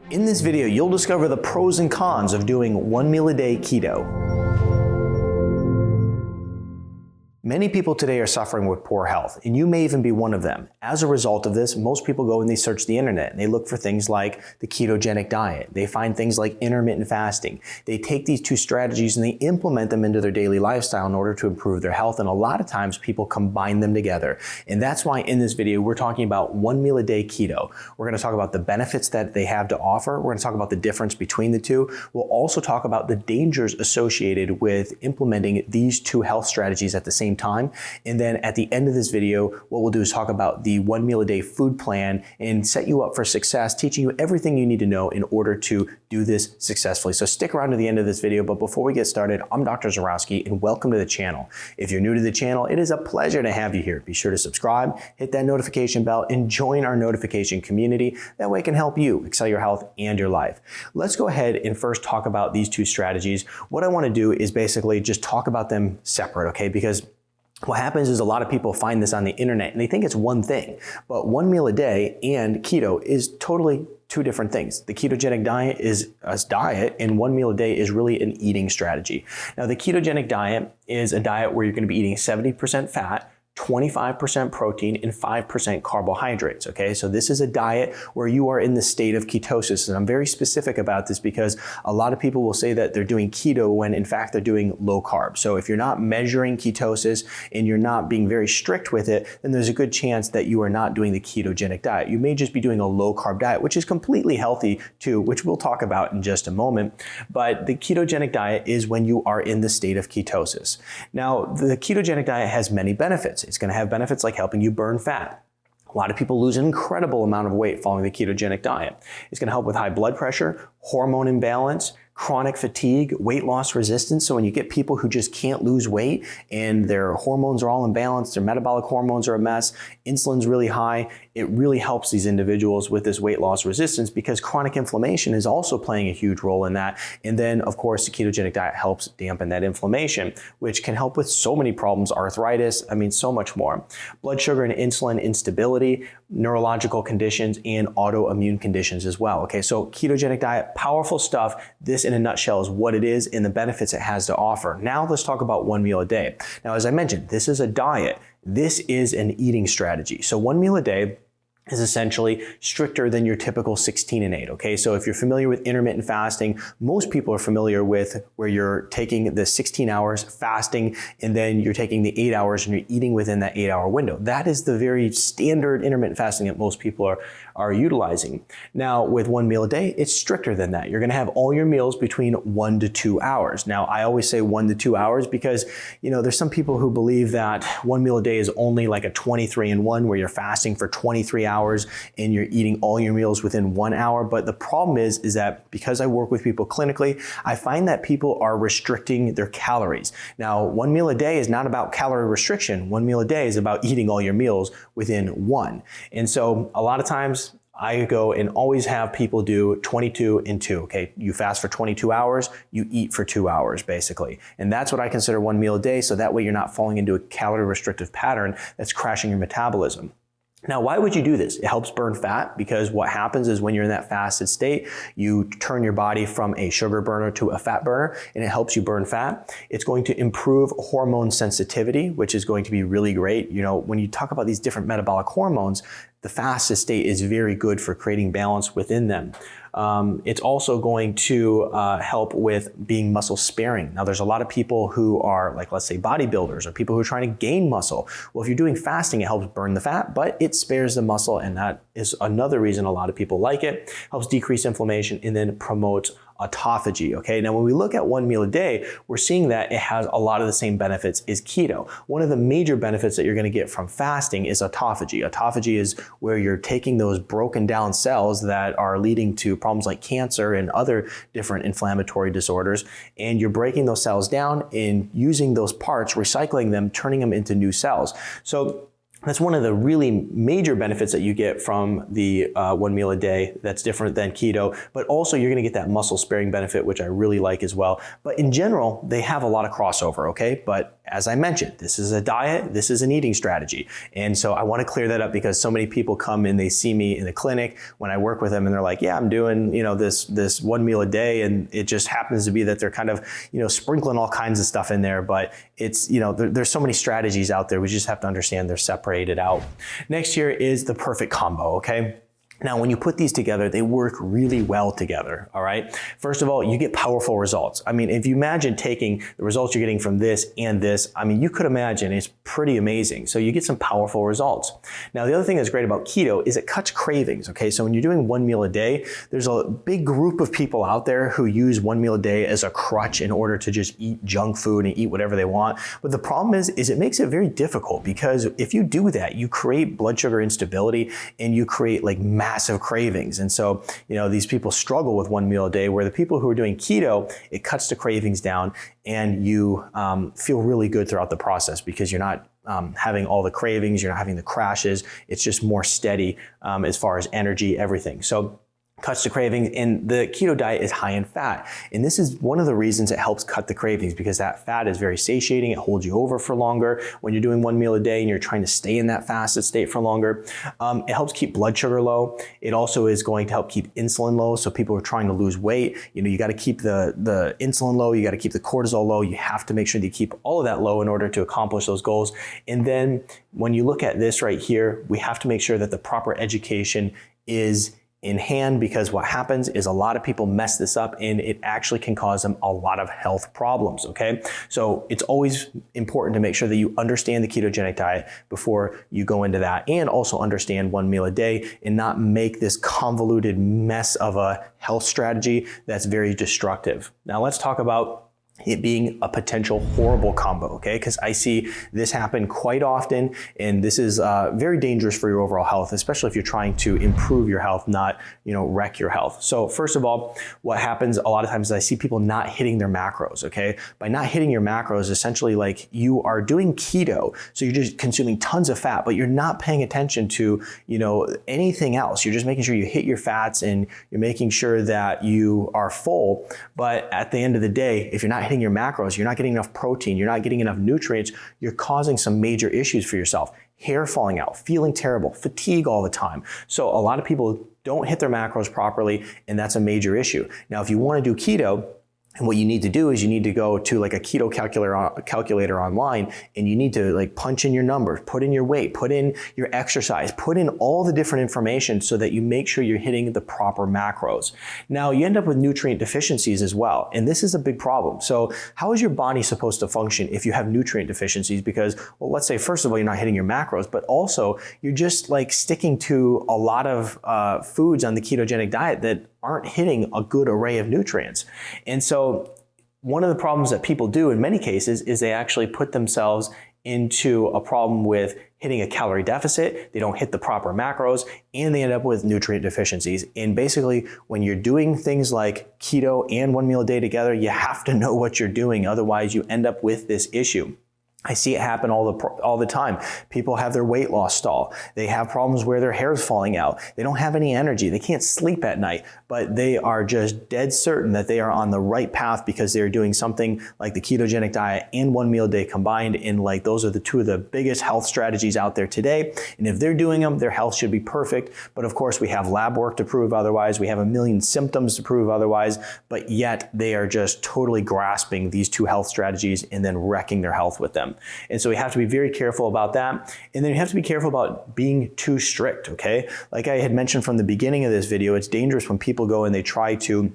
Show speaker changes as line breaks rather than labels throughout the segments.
In this video, you'll discover the pros and cons of doing 1 meal a day keto. Many people today are suffering with poor health, and you may even be one of them. As a result of this, most people go and they search the internet and they look for things like the ketogenic diet. They find things like intermittent fasting. They take these two strategies and they implement them into their daily lifestyle in order to improve their health, and a lot of times people combine them together. And that's why in this video, we're talking about 1 meal a day keto. We're going to talk about the benefits that they have to offer. We're going to talk about the difference between the two. We'll also talk about the dangers associated with implementing these two health strategies at the same time. And then at the end of this video, what we'll do is talk about the 1 meal a day food plan and set you up for success, teaching you everything you need to know in order to do this successfully. So stick around to the end of this video. But before we get started, I'm Dr. Zyrowski and welcome to the channel. If you're new to the channel, it is a pleasure to have you here. Be sure to subscribe, hit that notification bell, and join our notification community. That way it can help you excel your health and your life. Let's go ahead and first talk about these two strategies. What I want to do is basically just talk about them separate, okay? Because what happens is a lot of people find this on the internet and they think it's one thing, but 1 meal a day and keto is totally two different things. The ketogenic diet is a diet and 1 meal a day is really an eating strategy. Now, the ketogenic diet is a diet where you're going to be eating 70% fat, 25% protein, and 5% carbohydrates, okay? So this is a diet where you are in the state of ketosis, and I'm very specific about this because a lot of people will say that they're doing keto when in fact they're doing low carb. So if you're not measuring ketosis and you're not being very strict with it, then there's a good chance that you are not doing the ketogenic diet. You may just be doing a low carb diet, which is completely healthy too, which we'll talk about in just a moment. But the ketogenic diet is when you are in the state of ketosis. Now, the ketogenic diet has many benefits. It's going to have benefits like helping you burn fat. A lot of people lose an incredible amount of weight following the ketogenic diet. It's going to help with high blood pressure, hormone imbalance, chronic fatigue, weight loss resistance. So when you get people who just can't lose weight and their hormones are all imbalanced, their metabolic hormones are a mess, insulin's really high, it really helps these individuals with this weight loss resistance because chronic inflammation is also playing a huge role in that. And then, of course, the ketogenic diet helps dampen that inflammation, which can help with so many problems, arthritis, so much more. Blood sugar and insulin instability, neurological conditions, and autoimmune conditions as well. Okay, so ketogenic diet, powerful stuff. This in a nutshell is what it is and the benefits it has to offer. Now let's talk about 1 meal a day. Now, as I mentioned, this is a diet. This is an eating strategy. So 1 meal a day is essentially stricter than your typical 16 and 8, okay? So if you're familiar with intermittent fasting, most people are familiar with where you're taking the 16 hours fasting and then you're taking the 8 hours and you're eating within that 8-hour window. That is the very standard intermittent fasting that most people are utilizing. Now, with 1 meal a day, it's stricter than that. You're gonna have all your meals between 1 to 2 hours. Now, I always say 1 to 2 hours because, there's some people who believe that 1 meal a day is only like a 23-in-1 where you're fasting for 23 hours and you're eating all your meals within 1 hour. But the problem is that because I work with people clinically, I find that people are restricting their calories. Now, 1 meal a day is not about calorie restriction. 1 meal a day is about eating all your meals within 1. And so a lot of times I go and always have people do 22 and 2, okay? You fast for 22 hours, you eat for 2 hours, basically. And that's what I consider 1 meal a day, so that way you're not falling into a calorie restrictive pattern that's crashing your metabolism. Now, why would you do this? It helps burn fat because what happens is when you're in that fasted state, you turn your body from a sugar burner to a fat burner, and it helps you burn fat. It's going to improve hormone sensitivity, which is going to be really great. When you talk about these different metabolic hormones, the fasted state is very good for creating balance within them. It's also going to help with being muscle sparing. Now, there's a lot of people who are like, let's say bodybuilders or people who are trying to gain muscle. Well, if you're doing fasting, it helps burn the fat, but it spares the muscle. And that is another reason a lot of people like it. Helps decrease inflammation and then promotes autophagy, okay? Now, when we look at 1 meal a day, we're seeing that it has a lot of the same benefits as keto. One of the major benefits that you're gonna get from fasting is autophagy. Autophagy is where you're taking those broken down cells that are leading to problems like cancer and other different inflammatory disorders, and you're breaking those cells down and using those parts, recycling them, turning them into new cells. So That's one of the really major benefits that you get from the one meal a day that's different than keto, but also you're gonna get that muscle sparing benefit, which I really like as well. But in general, they have a lot of crossover, okay? But as I mentioned, this is a diet, this is an eating strategy. And so I wanna clear that up because so many people come and they see me in the clinic when I work with them and they're like, yeah, I'm doing, this one meal a day, and it just happens to be that they're kind of, sprinkling all kinds of stuff in there, but it's, there's so many strategies out there. We just have to understand they're separated out. Next here is the perfect combo, okay? Now, when you put these together, they work really well together, all right? First of all, you get powerful results. I mean, if you imagine taking the results you're getting from this and this, I mean, you could imagine it's pretty amazing. So you get some powerful results. Now, the other thing that's great about keto is it cuts cravings, okay? So when you're doing one meal a day, there's a big group of people out there who use one meal a day as a crutch in order to just eat junk food and eat whatever they want. But the problem is it makes it very difficult, because if you do that, you create blood sugar instability and you create like massive cravings. And so, these people struggle with one meal a day, where the people who are doing keto, it cuts the cravings down and you feel really good throughout the process, because you're not having all the cravings, you're not having the crashes. It's just more steady as far as energy, everything. So cuts the cravings, and the keto diet is high in fat. And this is one of the reasons it helps cut the cravings, because that fat is very satiating. It holds you over for longer. When you're doing one meal a day and you're trying to stay in that fasted state for longer, it helps keep blood sugar low. It also is going to help keep insulin low. So people who are trying to lose weight, you got to keep the insulin low. You got to keep the cortisol low. You have to make sure that you keep all of that low in order to accomplish those goals. And then when you look at this right here, we have to make sure that the proper education is in hand, because what happens is a lot of people mess this up and it actually can cause them a lot of health problems, okay? So it's always important to make sure that you understand the ketogenic diet before you go into that, and also understand one meal a day and not make this convoluted mess of a health strategy that's very destructive. Now let's talk about it being a potential horrible combo, okay? Because I see this happen quite often, and this is very dangerous for your overall health, especially if you're trying to improve your health, not wreck your health. So first of all, what happens a lot of times is I see people not hitting their macros, okay? By not hitting your macros, essentially like you are doing keto, so you're just consuming tons of fat, but you're not paying attention to anything else. You're just making sure you hit your fats and you're making sure that you are full. But at the end of the day, if you're not hitting your macros, you're not getting enough protein, you're not getting enough nutrients, you're causing some major issues for yourself. Hair falling out, feeling terrible, fatigue all the time. So a lot of people don't hit their macros properly, and that's a major issue. Now, if you want to do keto, and what you need to do is you need to go to like a keto calculator online, and you need to like punch in your numbers, put in your weight, put in your exercise, put in all the different information so that you make sure you're hitting the proper macros. Now you end up with nutrient deficiencies as well, and this is a big problem. So how is your body supposed to function if you have nutrient deficiencies? Because, well, let's say first of all, you're not hitting your macros, but also you're just like sticking to a lot of foods on the ketogenic diet that aren't hitting a good array of nutrients. And so one of the problems that people do in many cases is they actually put themselves into a problem with hitting a calorie deficit, they don't hit the proper macros, and they end up with nutrient deficiencies. And basically, when you're doing things like keto and one meal a day together, you have to know what you're doing, otherwise you end up with this issue. I see it happen all the time. People have their weight loss stall. They have problems where their hair is falling out. They don't have any energy. They can't sleep at night, but they are just dead certain that they are on the right path because they're doing something like the ketogenic diet and one meal a day combined. And like those are the two of the biggest health strategies out there today. And if they're doing them, their health should be perfect. But of course, we have lab work to prove otherwise. We have a million symptoms to prove otherwise, but yet they are just totally grasping these two health strategies and then wrecking their health with them. And so we have to be very careful about that. And then you have to be careful about being too strict, okay? Like I had mentioned from the beginning of this video, it's dangerous when people go and they try to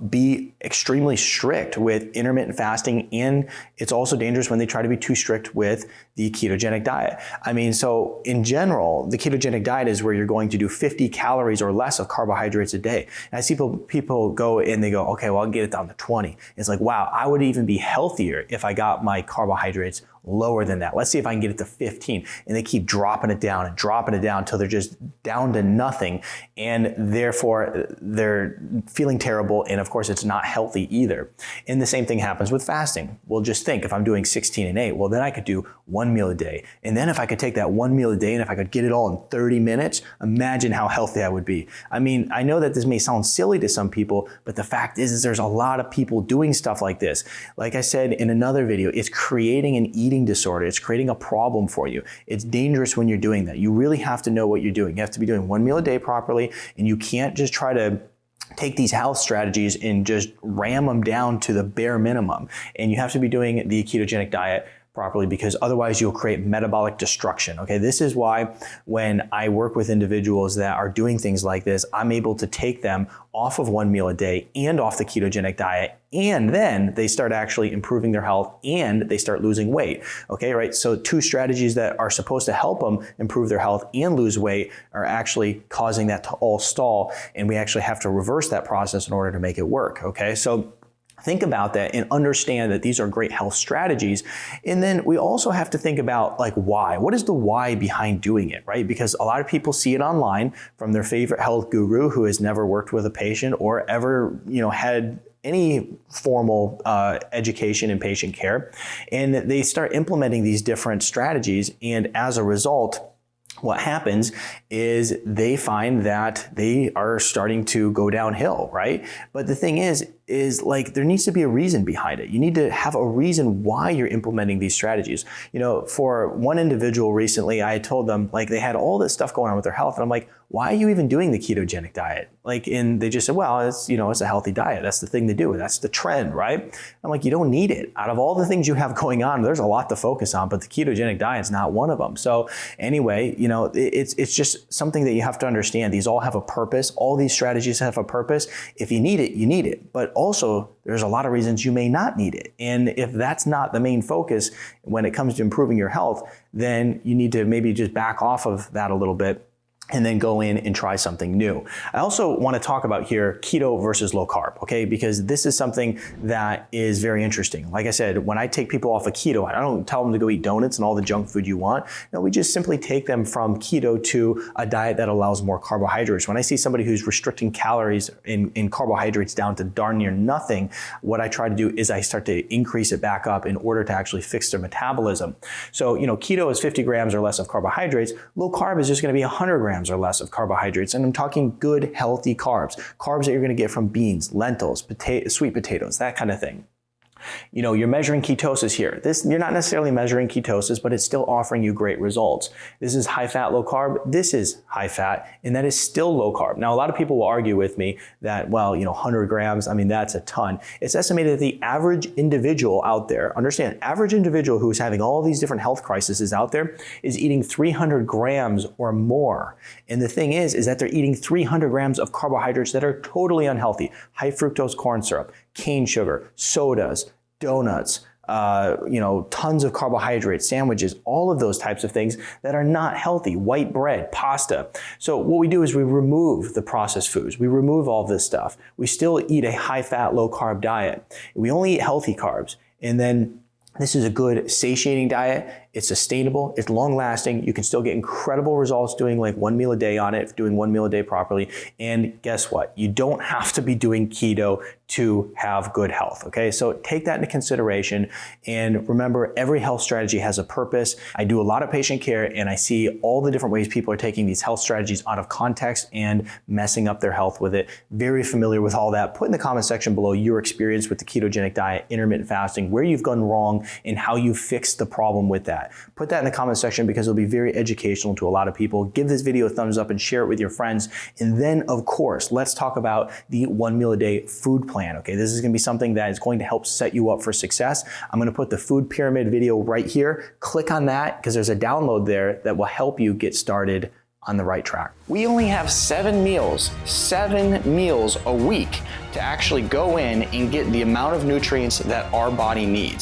be extremely strict with intermittent fasting, and it's also dangerous when they try to be too strict with the ketogenic diet. I mean, so in general, the ketogenic diet is where you're going to do 50 calories or less of carbohydrates a day. And I see people go and they go, okay, well, I'll get it down to 20. It's like, wow, I would even be healthier if I got my carbohydrates lower than that. Let's see if I can get it to 15. And they keep dropping it down until they're just down to nothing. And therefore they're feeling terrible. And of course it's not healthy either. And the same thing happens with fasting. Well, just think, if I'm doing 16 and 8, well, then I could do 1 meal a day. And then if I could take that 1 meal a day and if I could get it all in 30 minutes, imagine how healthy I would be. I mean, I know that this may sound silly to some people, but the fact is there's a lot of people doing stuff like this. Like I said in another video, it's creating an eating disorder. It's creating a problem for you. It's dangerous when you're doing that. You really have to know what you're doing. You have to be doing 1 meal a day properly, and you can't just try to take these health strategies and just ram them down to the bare minimum. And you have to be doing the ketogenic diet properly, because otherwise you'll create metabolic destruction. Okay, this is why when I work with individuals that are doing things like this, I'm able to take them off of 1 meal a day and off the ketogenic diet, and then they start actually improving their health and they start losing weight. Okay, right? So two strategies that are supposed to help them improve their health and lose weight are actually causing that to all stall, and we actually have to reverse that process in order to make it work. Okay, so think about that and understand that these are great health strategies. And then we also have to think about, like, why? What is the why behind doing it, right? Because a lot of people see it online from their favorite health guru who has never worked with a patient or ever, had any formal education in patient care. And they start implementing these different strategies. And as a result, what happens is they find that they are starting to go downhill, right? But the thing is like, there needs to be a reason behind it. You need to have a reason why you're implementing these strategies. For one individual recently, I told them, like, they had all this stuff going on with their health. And I'm like, why are you even doing the ketogenic diet? And they just said, well, it's a healthy diet. That's the thing to do. That's the trend, right? I'm like, you don't need it. Out of all the things you have going on, there's a lot to focus on, but the ketogenic diet's not one of them. So anyway, it's just something that you have to understand. These all have a purpose. All these strategies have a purpose. If you need it, you need it. But also, there's a lot of reasons you may not need it. And if that's not the main focus when it comes to improving your health, then you need to maybe just back off of that a little bit and then go in and try something new. I also want to talk about here keto versus low carb, okay? Because this is something that is very interesting. Like I said, when I take people off of keto, I don't tell them to go eat donuts and all the junk food you want. No, we just simply take them from keto to a diet that allows more carbohydrates. When I see somebody who's restricting calories in carbohydrates down to darn near nothing, what I try to do is I start to increase it back up in order to actually fix their metabolism. So, keto is 50 grams or less of carbohydrates. Low carb is just going to be 100 grams or less of carbohydrates. And I'm talking good, healthy carbs that you're going to get from beans, lentils, sweet potatoes, that kind of thing. You're measuring ketosis here. You're not necessarily measuring ketosis, but it's still offering you great results. This is high fat, low carb. This is high fat, and that is still low carb. Now, a lot of people will argue with me that, 100 grams, that's a ton. It's estimated that the average individual out there, understand, average individual who's having all these different health crises out there is eating 300 grams or more. And the thing is that they're eating 300 grams of carbohydrates that are totally unhealthy. High fructose corn syrup, cane sugar, sodas, donuts, tons of carbohydrates, sandwiches, all of those types of things that are not healthy, white bread, pasta. So what we do is we remove the processed foods. We remove all this stuff. We still eat a high fat, low carb diet. We only eat healthy carbs. And then this is a good satiating diet. It's sustainable, it's long lasting. You can still get incredible results doing like 1 meal a day on it, doing 1 meal a day properly. And guess what? You don't have to be doing keto to have good health, okay? So take that into consideration. And remember, every health strategy has a purpose. I do a lot of patient care and I see all the different ways people are taking these health strategies out of context and messing up their health with it. Very familiar with all that. Put in the comment section below your experience with the ketogenic diet, intermittent fasting, where you've gone wrong and how you fixed the problem with that. Put that in the comment section because it'll be very educational to a lot of people. Give this video a thumbs up and share it with your friends. And then, of course, let's talk about the 1 meal a day food plan. Okay, this is going to be something that is going to help set you up for success. I'm going to put the food pyramid video right here. Click on that because there's a download there that will help you get started on the right track. We only have 7 meals a week to actually go in and get the amount of nutrients that our body needs.